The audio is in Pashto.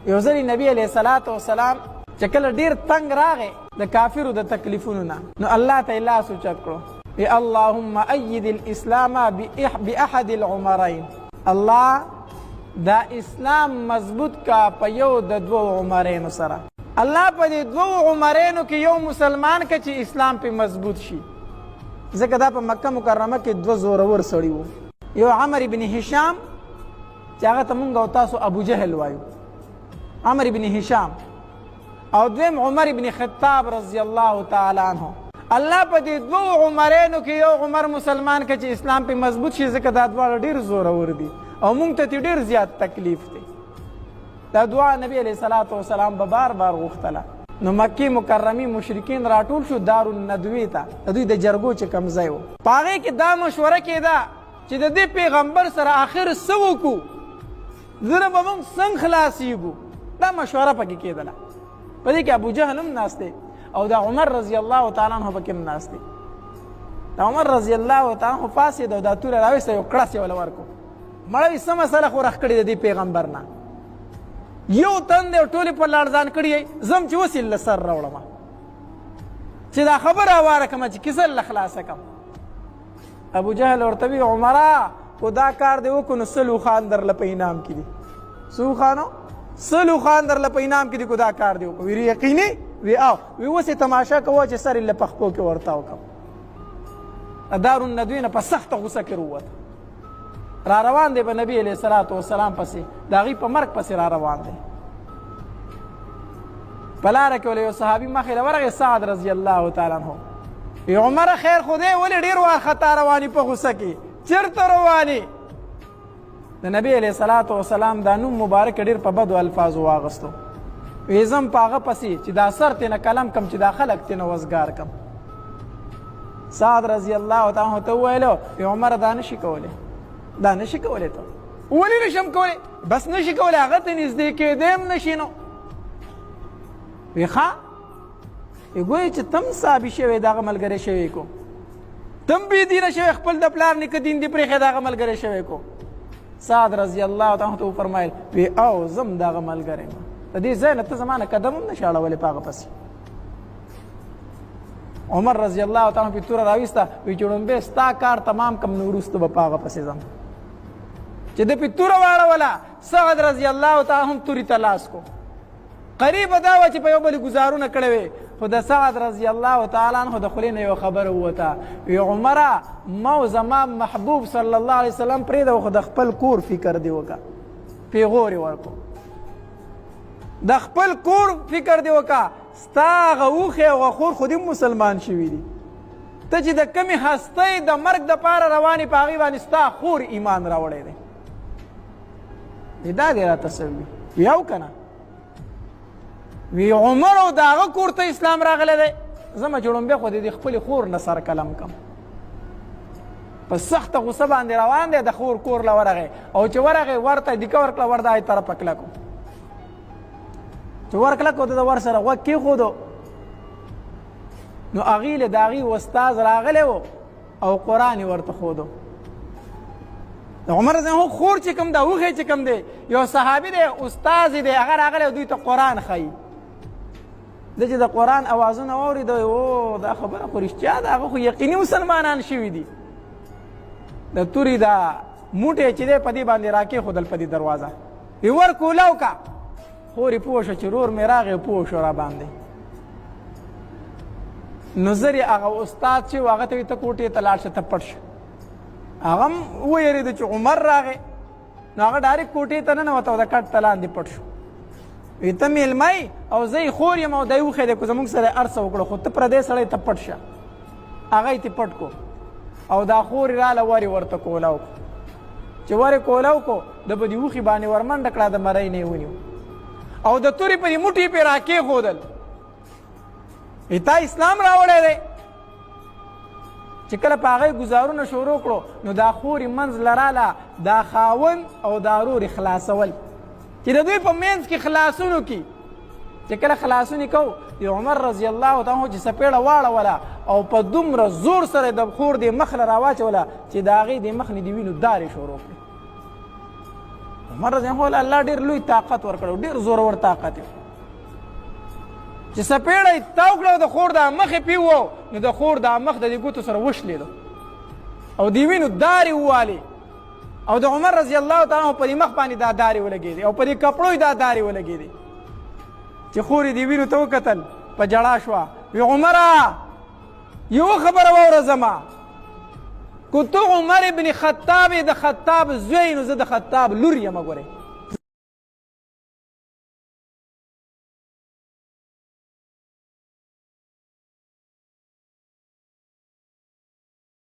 یو ځلې نبي علیه الصلاة والسلام چې کله ډېر تنګ راغی د کافرو د تکلیفونو نه، نو الله ته یې لاس اوچت کړو، وی اللهم اید الاسلام باحد العمرین، الله دا اسلام مضبوط کا په یو د دوو عمرینو سره. الله په دې دوو عمرینو کې یو مسلمان که چې اسلام پې مضبوط شي، ځکه دا په مکه مکرمه کې دوه زورور سړي وو، یو عمر بن هشام چې هغه ته مونږ او تاسو ابو جهل وایو، عمر بن هشام، او دویم عمر بن خطاب رضی الله تعالی عنه. الله په دې دوو عمرینو کې یو عمر مسلمان که چې اسلام پې مضبوط شي، ځکه دا دواړه ډېر زورور دي او مونږ ته ډېر زیات تکلیف دی. دا دعا نبی علیه الصلاة والسلام به بار بار غوښتله. نو مکې مکرمې مشرکین راټول شو دارالندوې ته، د دوی د جرګو چې کوم ځای و، په هغې کې دا مشوره کېده چې د دې پیغمبر سره آخر څه وکړو، زره به موږ څنګه خلاصېږو، دا مشوره پکې کېدله. په دې کې ابو جهل هم ناست دی او دا عمر رضی الله تعالی عنه پکې هم ناست دی. دا عمر رضی الله تعالی عنه پاڅېد او دا توره راویسته، یو کړس یې وله ورکړو. مړوي څه مسله خو رخ کړې د دې پیغمبر نه، یو تن دی ټولې په لاړ ځان کړي یې، زم چې اوس یې له سر راوړم چې دا خبره هواره کړم چې کیسه له خلاصه کړم. ابو جهل ورته وي عمره خو دا کار دی وکړو نو 100 اوښان درله په انعام کې دي. څو اوښانو؟ 100 اوښان درله په انعام کې دي که دا کار دی وکړو. وی یقیني؟ وی او وی اوس یې تماشه کوه چې سر یې له پخپو کې ورته وکړم. دارالندوې نه په سخته غوسه کې ووته، را روان دی به نبی علیه الصلاة والسلام پسې، د هغې په مرګ پسې را روان دی. په لاره کې ولې یو صحابي مخې له ورغی، سعد رضی الله تعالی عنه. وی عمره خیر خو دی ولې ډېر وارخطا رواني په غوسه کې، چېرته رواني؟ د نبی علیه الصلاة والسلام دا نوم مبارک ډېر په بدو الفاظو واغستو. وی زم په هغه پسې چې دا سر تېنه قلم کم چې دا خلک تېنه وزګار کم. سعد رضی الله تعالی عنه ته وویلو وی عمره دا نشي کولی، دا نشي کولی. ته ولې نشم کولی؟ بس نشي کولی، هغه ته نږدې کېدی هم نشي. نو وی ښه، وی ګویې چې تم صحابي شوی دغه ملګری شوی کو، تم بېدینه شوی، خپل د پلار نیکه دین دې پرېښی دغه ملګری شوی کو. سعد رضی الله تعالی عنه ته وفرمایل وی او زم دغه ملګری یم، د دې ځای نه ته زما نه قدم هم نشې اړولی په هغه پسې. عمر رضی الله تعالی عنه پې توره راویسته، وی چې ړومبی ستا کار تمام کم نو وروسته به په هغه پسې ځم. چې د پې توره واړوله، سعد رضی الله تعالی هم تورې ته لاس کو. قریبه دا وه چې په یو بلې ګزارونه کړی وې، خو د سعد رضی الله تعالی عنه د خولې نه یوه خبره ووته، وی عمره ما او زما محبوب صلی الله علیه وسلم پرېږده، خو د خپل کور فکر دې وکړه، پیغور یې ورکړو، د خپل کور فکر دې وکړه، ستا هغه اوښې او غخور خو دې مسلمان شوي دي، ته چې د کمې هستۍ د مرګ دپاره روانې په هغې باندې ستا خور ایمان راوړی دی. دا دې راته څه وي؟ وي او که نه؟ وی عمر او د هغه کور ته اسلام راغلی دی، زما چې ړومبی خو د خپلې خور نه سر قلم کم. په سخته غوسه باندې روان دی، د خور کور له ورغی او چې ورغی ورته دیکه ورکړه، ور د هغې طرفه کلکو، چې ور کلکو د ور سره غوږ کېښودو، نو هغې له د هغې استاذ راغلی و او قرآن یې ورته ښودو. د عمر رضی الله خور چې کوم ده، اوښی چې کوم دی، یو صحابي دی، استاذ دی، هغه راغلی او دوی ته قرآن ښایي. ده چې د قرآن اوازونه واورېده، او دا خبره خو رښتیا ده، هغه خو یقیني مسلمانان شوي دي. د تورې دا موټی چې دی په دې باندې راکېښودل په دې دروازه، وی ور کولاو که، خور یې پوه شوه چې رور مې راغی، پوه شو را باندې. نو زر یې هغه استاد چې و هغه ته وي ته کوټې ته لاړ شه، ته پټ شه. هغه هم ویرېده چې عمر راغی، نو هغه ډایرکټ کوټې ته ننوته او د کټ ته لاندې پټ شو. وی ته میلمه او زه یې خور یم او دی اوښی دی، که زموږ سره یې هر څه وکړو، خو ته پردی سړی ته پټ شه. هغه یې ترې پټ کو او دا خور یې راله ور یې ورته کولاو کو. چې ور یې کولاو کو، ده په دې اوښي باندې ورمنډه کړه، د مرۍ نه یې ونیو او د تورې په دې موټي پې راکېښودل. وی تا اسلام راوړی دی. چې کله په هغه ګزارونه شروع کړو، نو دا خور یې منځ له راله، دا خاوند او دا رور یې خلاصول، چې د دوی په منځ کې خلاصونو کې چې کله خلاصون یې کوو، د عمر رضی الله تعالی عنه چې څپېړه واړوله او په دومره زور سره د خور دې مخ له راواچوله چې د هغې د مخ نه د وینو دارې شروع کړې. عمر رضی الله عنه الله ډېر لوی طاقت ورکړو، ډېر زورور طاقت یې چې سپېړه یې تاو کړه او د خور دا مخ یې پې وو، نو د خور دا مخ د دې ګوتو سره وشلېدو او د وینو دارې ووالې او د عمر رضی الله تعالی عنه په دې مخ باندې دا دارې ولګېدې او په دې کپړو یې دا دارې ولګېدې چې خور یې دې وینو ته وکتل، په جړا شوه، وی عمره یو خبره واوره زما، که ته عمر ابن خطاب د خطاب زوی نو زه د خطاب لور یم. ګورې